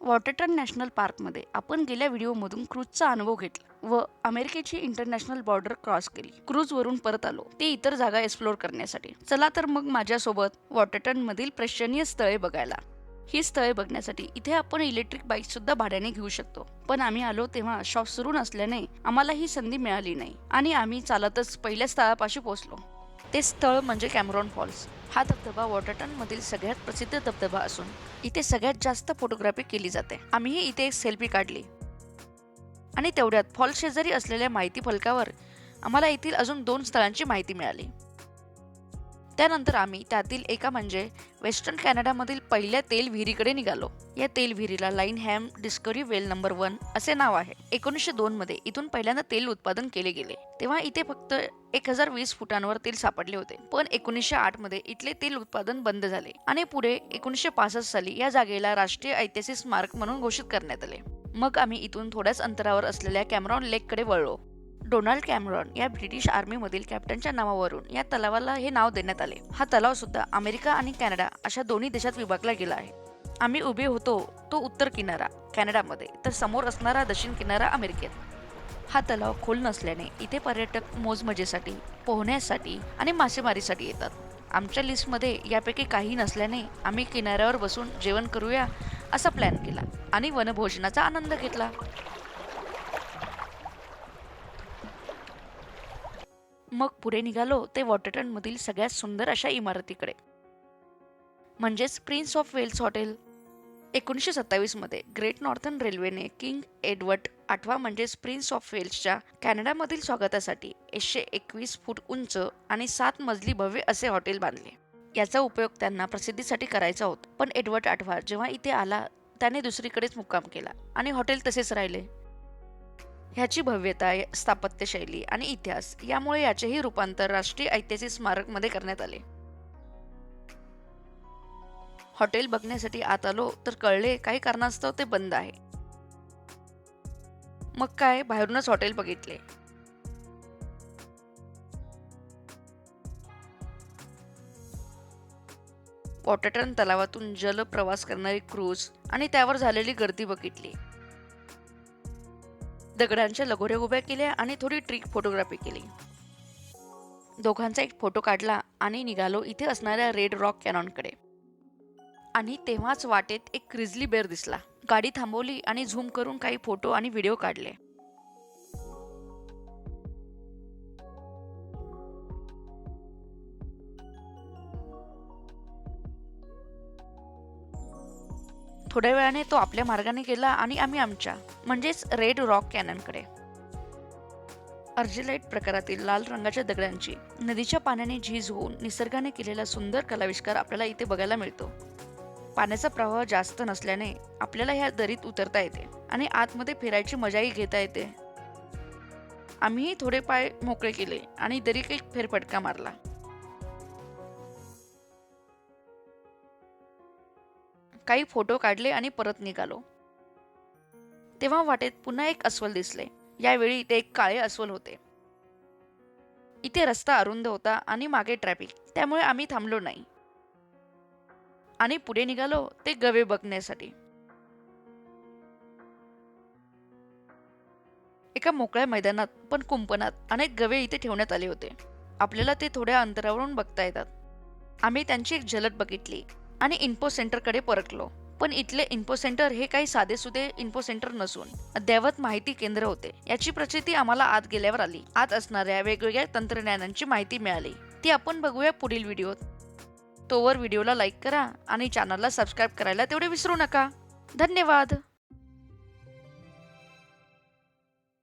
वॉटरटन national पार्कमध्ये आपण गेल्या व्हिडिओमधून क्रूजचा अनुभव घेतला व अमेरिकेची इंटरनॅशनल बॉर्डर क्रॉस केली. क्रूजवरून परत आलो ते इतर जागा एक्सप्लोर करण्यासाठी. चला तर मग माझ्यासोबत वॉटरटन मधील प्रेक्षणीय स्थळे बघायला. ही स्थळे बघण्यासाठी इथे आपण इलेक्ट्रिक बाईक सुद्धा भाड्याने घेऊ शकतो, पण आम्ही आलो तेव्हा शॉप सुरू नसल्याने आम्हाला ही संधी मिळाली नाही आणि आम्ही चालतच पहिल्या स्थळापाशी पोहोचलो. ते स्थळ म्हणजे कॅमरॉन फॉल्स. हा धबधबा वॉटरटन मधील सगळ्यात प्रसिद्ध धबधबा असून इथे सगळ्यात जास्त फोटोग्राफी केली जाते. आम्हीही इथे एक सेल्फी काढली आणि तेवढ्यात फॉल्स शेजारी असलेल्या माहिती फलकावर आम्हाला येथील अजून 2 स्थळांची माहिती मिळाली. त्यानंतर आम्ही त्यातील एका म्हणजे वेस्टर्न कॅनडामधील पहिल्या तेल विहिरीकडे निघालो. या तेल विहिरीला लाईन हॅम डिस्कवरी वेल नंबर 1 असे नाव आहे. 1902 मध्ये इथून पहिल्यांदा तेल उत्पादन केले गेले. तेव्हा इथे फक्त 1020 फुटांवर तेल सापडले होते. पण 1908 मध्ये इथले तेल उत्पादन बंद झाले आणि पुढे 1965 साली या जागेला राष्ट्रीय ऐतिहासिक स्मारक म्हणून घोषित करण्यात आले. मग आम्ही इथून थोड्याच अंतरावर असलेल्या कॅमरॉन लेककडे वळलो. डोनाल्ड कॅमरॉन या ब्रिटिश आर्मी मधील कॅप्टनच्या नावावरून या तलावाला हे नाव देण्यात आले. हा तलाव सुद्धा अमेरिका आणि कॅनडा अशा दोन्ही देशात विभागला गेला आहे. आम्ही उभे होतो तो उत्तर किनारा कॅनडामध्ये, तर समोर असणारा दक्षिण किनारा अमेरिकेत. हा तलाव खोल नसल्याने इथे पर्यटक मोजमजेसाठी, पोहण्यासाठी आणि मासेमारीसाठी येतात. आमच्या लिस्टमध्ये यापैकी काही नसल्याने आम्ही किनाऱ्यावर बसून जेवण करूया असा प्लॅन केला आणि वनभोजनाचा आनंद घेतला. मग पुढे निघालो ते वॉटरटन मधील सगळ्यात सुंदर अशा इमारतीकडे, म्हणजेच प्रिन्स ऑफ वेल्स हॉटेल. 1927 मध्ये ग्रेट नॉर्थर्न रेल्वेने किंग एडवर्ड 8वा म्हणजेच प्रिन्स ऑफ वेल्सच्या कॅनडामधील स्वागतासाठी 121 फूट उंच आणि 7 मजली भव्य असे हॉटेल बांधले. याचा उपयोग त्यांना प्रसिद्धीसाठी करायचा होता, पण एडवर्ड 8वा जेव्हा इथे आला त्याने दुसरीकडेच मुक्काम केला आणि हॉटेल तसेच राहिले. ह्याची भव्यता, स्थापत्यशैली आणि इतिहास यामुळे याचेही रूपांतर राष्ट्रीय ऐतिहासिक स्मारक मध्ये करण्यात आले. हॉटेल बघण्यासाठी आत आलो तर कळले काही कारणास्तव ते बंद आहे. मग काय, बाहेरूनच हॉटेल बघितले. वॉटरटन तलावातून जल प्रवास करणारी क्रूज आणि त्यावर झालेली गर्दी बघितली. दगडांच्या लगोऱ्या उभ्या केल्या आणि थोडी ट्रिक फोटोग्राफी केली. दोघांचा एक फोटो काढला आणि निघालो इथे असणाऱ्या रेड रॉक कॅनॉनकडे. आणि तेव्हाच वाटेत एक ग्रिझली बेअर दिसला. गाडी थांबवली आणि झूम करून काही फोटो आणि व्हिडिओ काढले. थोड्या वेळाने तो आपल्या मार्गाने गेला आणि आम्ही आमच्या म्हणजेच रेड रॉक कॅननकडे. अर्जिलाइट प्रकारातील लाल रंगाच्या दगडांची नदीच्या पाण्याने झीज होऊन निसर्गाने केलेला सुंदर कलाविष्कार आपल्याला इथे बघायला मिळतो. पाण्याचा प्रवाह जास्त नसल्याने आपल्याला ह्या दरीत उतरता येते आणि आतमध्ये फिरायची मजाही घेता येते. आम्हीही थोडे पाय मोकळे केले आणि दरीत एक फेरफटका मारला. काही फोटो काढले आणि परत निघालो. तेव्हा वाटेत पुन्हा एक अस्वल दिसले. यावेळी ते एक काळे अस्वल होते. इथे रस्ता अरुंद होता आणि मागे ट्रॅफिक, त्यामुळे आम्ही थांबलो नाही आणि पुढे निघालो ते गवे बघण्यासाठी. एका मोकळ्या मैदानात पण कुंपणात अनेक गवे इथे ठेवण्यात आले होते. आपल्याला ते थोड्या अंतरावरून बघता येतात. आम्ही त्यांची एक झलक बघितली आणि इन्फो सेंटरकडे परतलो. पण इथले इन्फो सेंटर हे काही साधेसुधे इन्फो सेंटर नसून अद्ययावत माहिती केंद्र होते. याची प्रचिती आम्हाला आत गेल्यावर आली. आत असणाऱ्या वेगवेगळ्या तंत्रज्ञानांची माहिती मिळाली. ती आपण बघूया पुढील व्हिडिओत. तोवर व्हिडिओला लाईक करा आणि चॅनलला सबस्क्राईब करायला तेवढे विसरू नका. धन्यवाद.